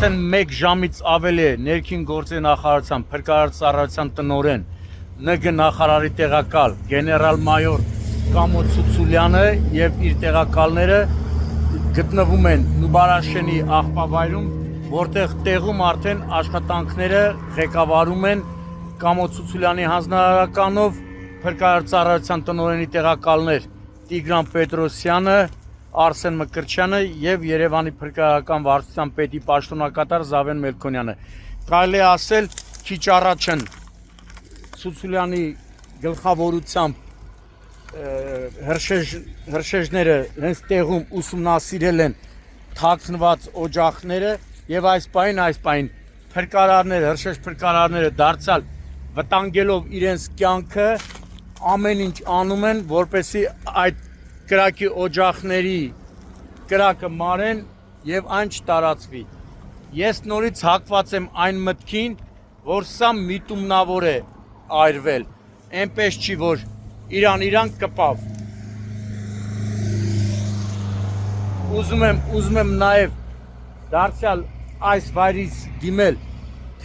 արդեն 1 ժամից ավելի է ներքին գործերի նախարարության փրկարար ծառայության տնօրեն ՆԳ նախարարի տեղակալ գեներալ մայոր Կամո Ցուցուլյանը եւ իր տեղակալները գտնվում են Նուբարաշենի աղբավայրում, որտեղ տեղում արդեն աշխատանքները ղեկավարում են Կամո Ցուցուլյանի հանձնարարականով փրկարար ծառայության տնօրենի տեղակալներ Տիգրան Պետրոսյանը, Արսեն Մկրտչյանը եւ Երևանի փրկարարական վարչության պետի պաշտոնակատար Զավեն Մելքոնյանը։ Կարելի է ասել, քիչ առաջ են Ցուցուլյանի գլխավորությամբ հրշեջները հենց տեղում ուսումնասիրել են թաքնված օջախները եւ այս պահին փրկարարները, հրշեջ փրկարարները դարձյալ վտանգելով իրենց կյանքը ամեն ինչ անում են, որպեսզի այդ կրակի օջախների կրակը մարեն եւ այն չտարածվի։ Ես նորից հակված եմ այն մտքին, որ սա միտումնավոր է այրվել, այնպես չի, որ իրան կպավ։ Ուզում եմ նաև դարձյալ այս վայրից դիմել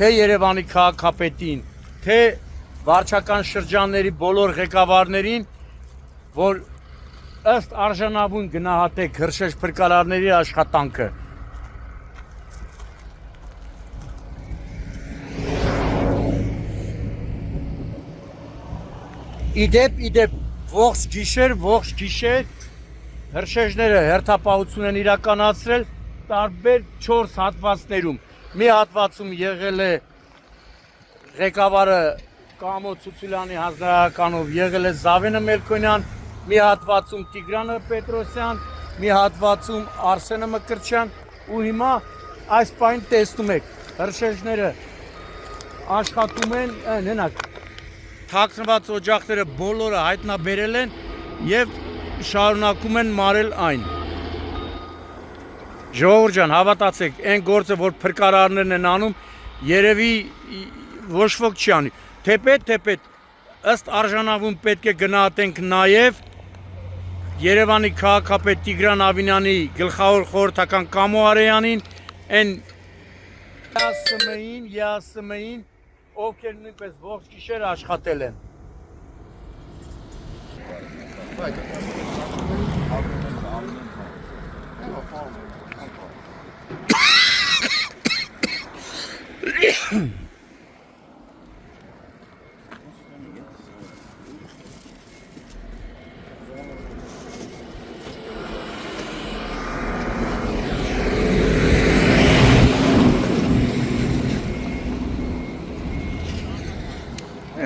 թե Երևանի քաղաքապետին, թե վարչական շրջանների բոլոր ղեկավարներին, որ ըստ արժանավուն գնահատեք հրշեջ փրկարարների աշխատանքը։ Իդեպ ողջ գիշեր հրշեջները հերթապահություն են իրականացրել տարբեր 4 հատվածներում։ Մի հատվածում եղել է ղեկավարը Կամո Ցուցուլյանի հանձնարարականով եղել է Զավենը Մելքոնյան, մի հատվածում Տիգրանը Պետրոսյան, մի հատվածում Արսենը Մկրտչյան ու հիմա այս պահին տեսնում եք հրշեջները աշխատում են, նենակ թաքնված օջախները բոլորը հայտնաբերել են եւ շարունակում են մարել այն։ Ժողովուրդ ջան, հավատացեք, այն գործը, որ փրկարարներն են անում, երևի ոչ ոք չի անի։ Թեպետ ըստ արժանավուն պետք է գնահատենք նաեւ Երևանի քաղաքապետ Տիգրան Ավինյանի գլխավոր խորհրդական Կամո Արեյանին, այն ԵԱՍՄ-ին, ովքեր նույնպես ողջ գիշեր աշխատել են։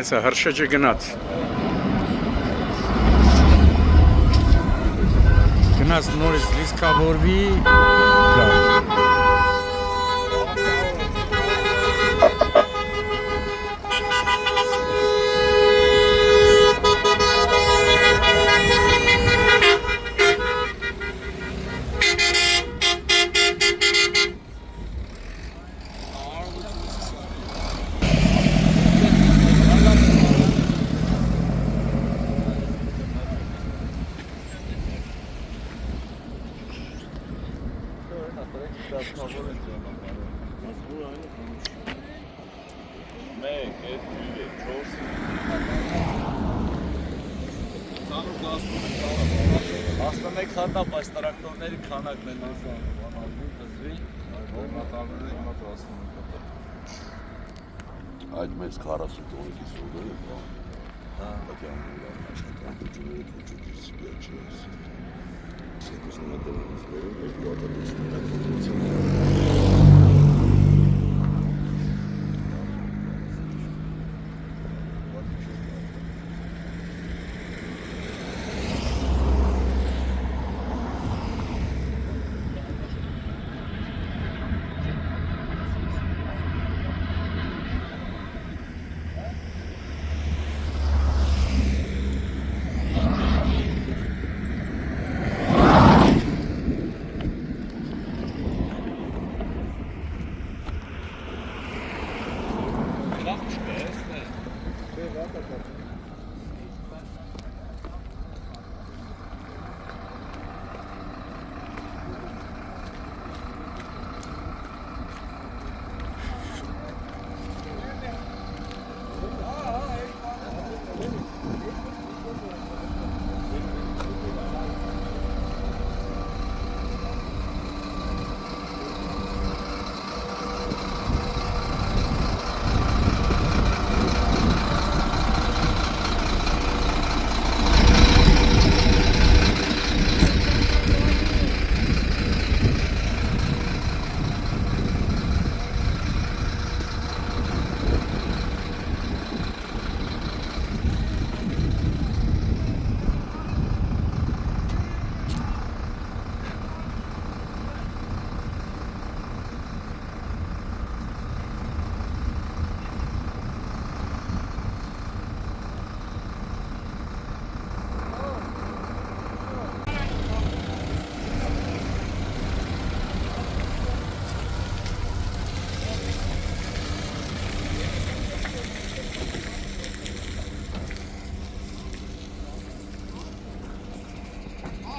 Հեսա հրշեջը գնաց նորից լիսկավորվի Աստանեք խատապ այս տրակտորների քանակն են անալվում դզվի, որնատավները հիմա դասվում են կտա։ Այդ մեծ 40 տոնի սուրդերը, բայց աշխատանքը ջուրերը կոչուկից գերջես։ Սեկուս նմատերից բերում, երկու ատատությունները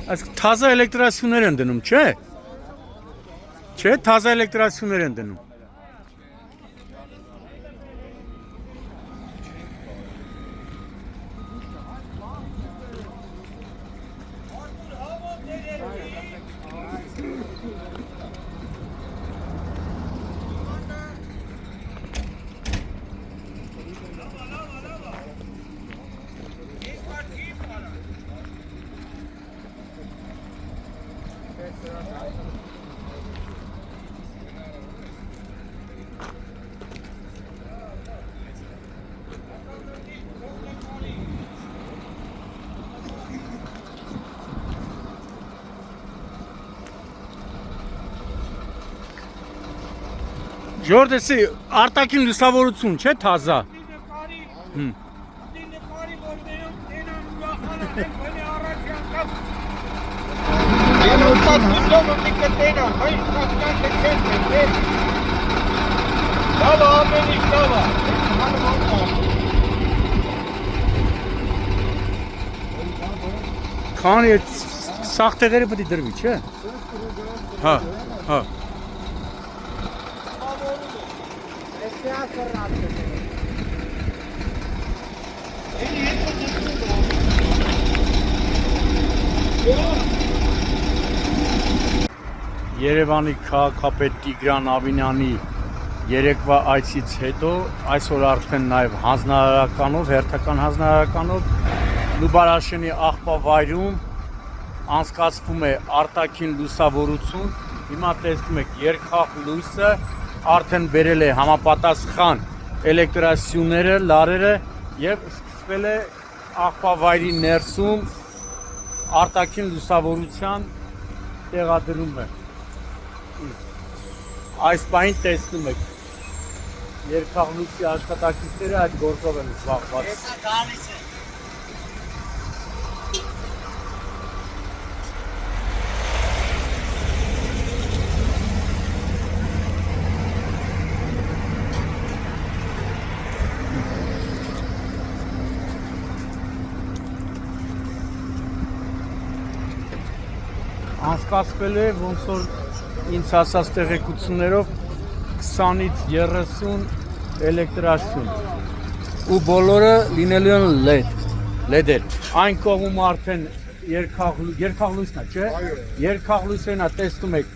Այս թազա էլեկտրասյուներ են դնում, չէ՞։ Չէ, թազա էլեկտրասյուներ են դնում։ Ժորդեսի արտաքին լուսավորություն չէ թազա։ Քանի այդ սաղ տեղերը պետք է դրվի, չէ։ Հա, հա։ Երևանի քաղաքապետ Տիգրան Ավինյանի երեկվա այցից հետո այսօր արդեն նաև հանձնարարականով, հերթական հանձնարարականով Լուբարաշենի աղբավայրում անցկացվում է արտաքին լուսավորություն։ Հիմա տեսնում եք երկխաղ լույսը արդեն բերել է համապատասխան էլեկտրասյուները, լարերը եւ սկսվել է աղբավայրի ներսում արտաքին լուսավորության տեղադրումը։ Այս պահին տեսնում եք երկխաղ լույսի աշխատակիցները այդ գործով են զբաղված։ Անցկացվել է ոնց որ ինձ ասած տեղեկություններով 20-ից 30 էլեկտրասյուն ու բոլորը լինելու են LED-եր։ Այն կողմում արդեն երկխաղ լույսն է, չէ՞։ Երկխաղ լույսերն է, տեսնում եք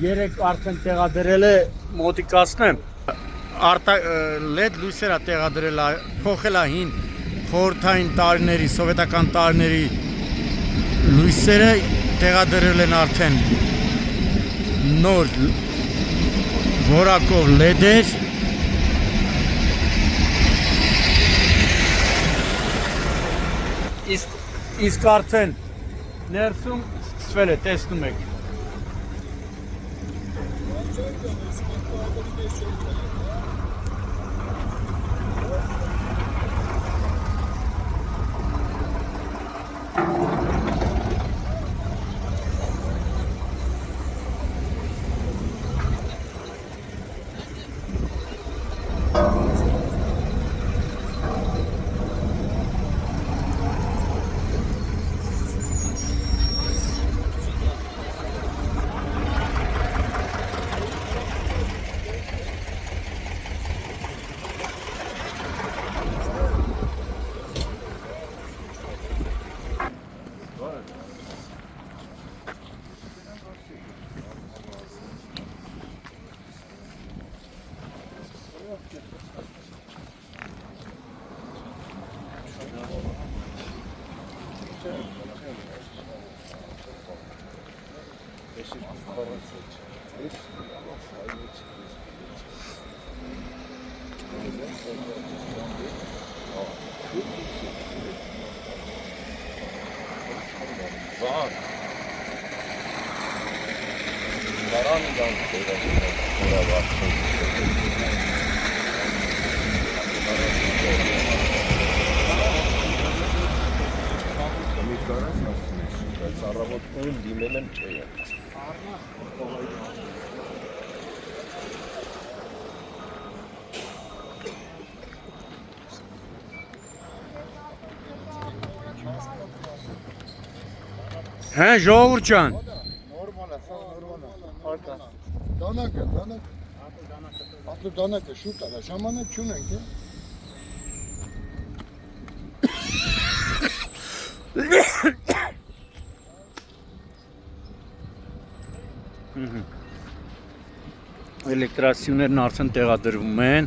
3 արդեն տեղադրել է, մոտիկացնեմ։ LED լույսեր է տեղադրել, փոխել է հին խորհրդային տարիների, սովետական տարիների լույսերը տեղադրել են արդեն նոր որակով LED-եր։ Իսկ արդեն ներսում սկսվել է, տեսնում եք։ Առավոտներում դիմել եմ չէ։ Հա ժողովուրդ ջան։ Նորմալ է, սա նորմալ է։ Փարկա։ Դանակը, դանակը։ Ատու դանակը շուտ է, ժամանակ չունենք, է։ Էլեկտրասյուներն արդեն տեղադրվում են։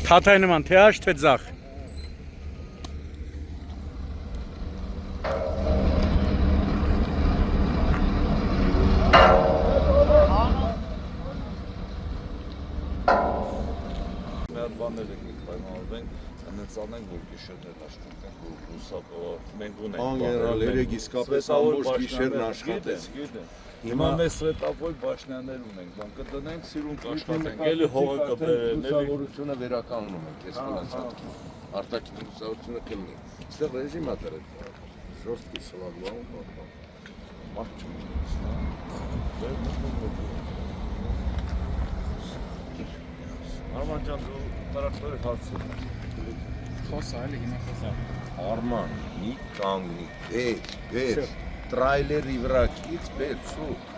Թաթայ նման թե աշ թե ձախ։ Մի հատ բաներ ենք պայմանավորվենք, այնց անենք, որ գիշերներ աշխատենք, որ հուսապ մենք ունենք։ Անգեներալ երեք իսկապես ամբողջ գիշերն աշխատեցինք։ Հիմա մեզ սվետապոյ բաշնյաններ ունենք, բան կդնենք, սիրուն կաշխատենք, էլի հողը կբերեն, էլի լուսավորությունը վերականգնում ենք, ես մնացածքի։ Արտաքին լուսավորությունը կլինի։ Այստեղ ռեժիմ է դրել։ Ժորստի սլագվան, մարդ չունի։ Արման ջան, դու տրակտորի հարցը։ Խոսա, էլի հիմա խոսա։ Արման, մի կանգնի, բեր, տրայլերի վրա քիչ բեր, շուտ։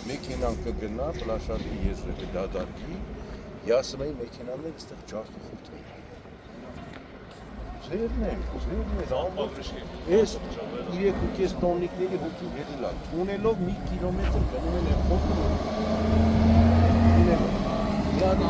Մեքենան կգնա, պլաշատի եզրը կդադարքի, Յասմայի մեքենաներ այստեղ ջարդը խորտ էին։ Ձերն է, այս 3.5 տոննիկների հոգի հելիլա, ունելով մի կիլոմետր գնում են այդ խորտը, ունելով, միան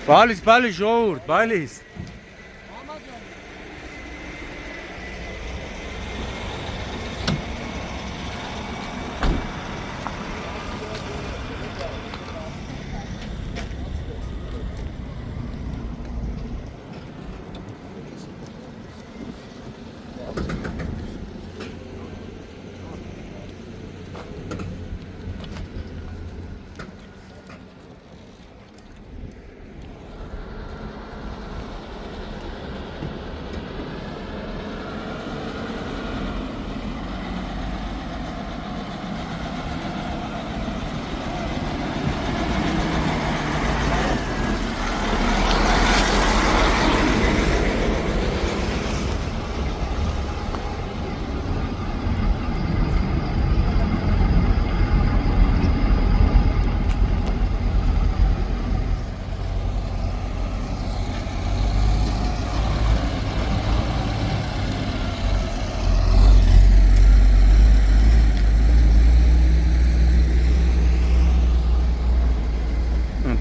Բալիս, ժողովուրդ, բալիս։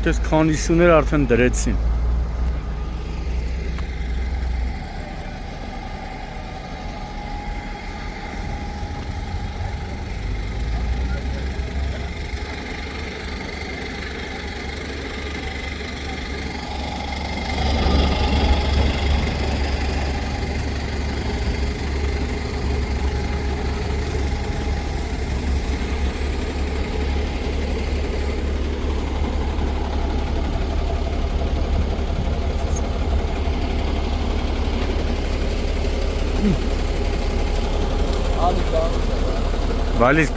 Այդպես քանիսուներ արդեն դրեցին։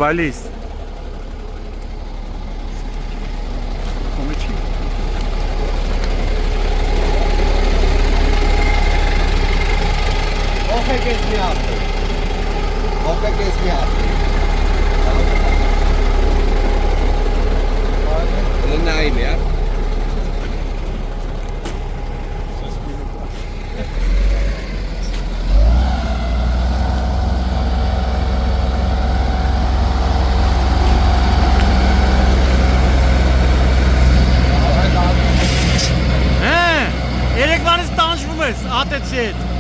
Բալիս։ Երեկվանից տանջվում ես, ատեցի հետ։